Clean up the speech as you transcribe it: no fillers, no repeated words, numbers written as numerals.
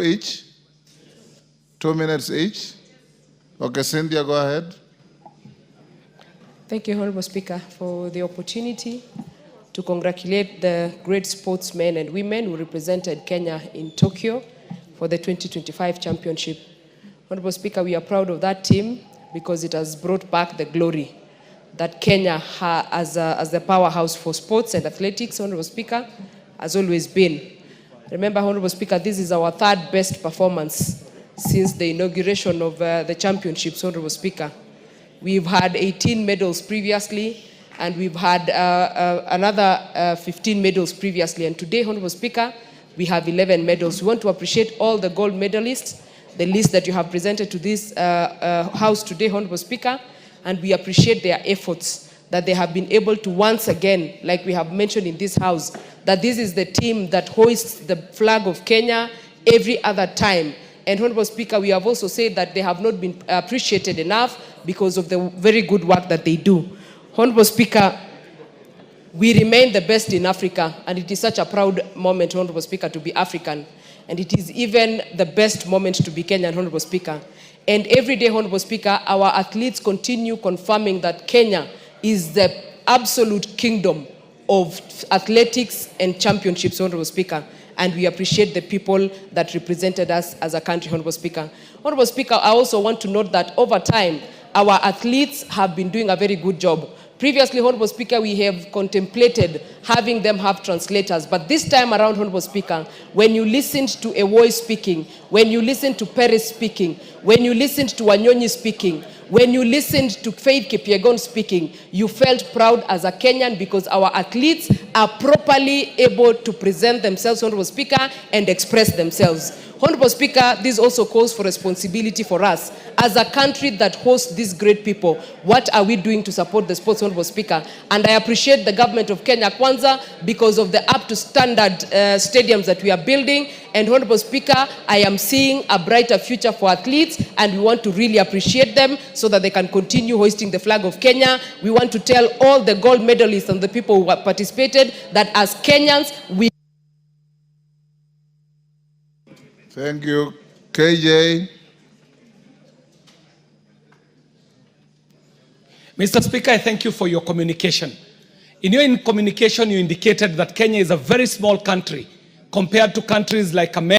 Each? 2 minutes each? Okay, Cynthia, go ahead. Thank you, Honorable Speaker, for the opportunity to congratulate the great sportsmen and women who represented Kenya in Tokyo for the 2025 championship. Honorable Speaker, we are proud of that team because it has brought back the glory that Kenya as the powerhouse for sports and athletics, Honorable Speaker, has always been. Remember, Honorable Speaker, this is our third best performance since the inauguration of the championships, Honorable Speaker. We've had 18 medals previously, and we've had another 15 medals previously. And today, Honorable Speaker, we have 11 medals. We want to appreciate all the gold medalists, the list that you have presented to this House today, Honorable Speaker, and we appreciate their efforts that they have been able to once again, like we have mentioned in this House, that this is the team that hoists the flag of Kenya every other time. And Honorable Speaker, we have also said that they have not been appreciated enough because of the very good work that they do. Honorable Speaker, we remain the best in Africa, and it is such a proud moment, Honorable Speaker, to be African. And it is even the best moment to be Kenyan, Honorable Speaker. And every day, Honorable Speaker, our athletes continue confirming that Kenya is the absolute kingdom of athletics and championships, Honorable Speaker. And we appreciate the people that represented us as a country, Honorable Speaker. Honorable Speaker, I also want to note that over time, our athletes have been doing a very good job. Previously, Honorable Speaker, we have contemplated having them have translators. But this time around, Honorable Speaker, when you listened to Ewoy speaking, when you listened to Perez speaking, when you listened to Wanyonyi speaking, when you listened to Faith Kipyegon speaking, you felt proud as a Kenyan because our athletes are properly able to present themselves, Honorable Speaker, and express themselves. Honorable Speaker, this also calls for responsibility for us. As a country that hosts these great people, what are we doing to support the sports, Honorable Speaker? And I appreciate the government of Kenya Kwanza because of the up-to-standard stadiums that we are building. And Honorable Speaker, I am seeing a brighter future for athletes, and we want to really appreciate them so that they can continue hoisting the flag of Kenya. We want to tell all the gold medalists and the people who have participated that as Kenyans, we... Thank you. KJ. Mr. Speaker, I thank you for your communication. In your communication, you indicated that Kenya is a very small country compared to countries like America.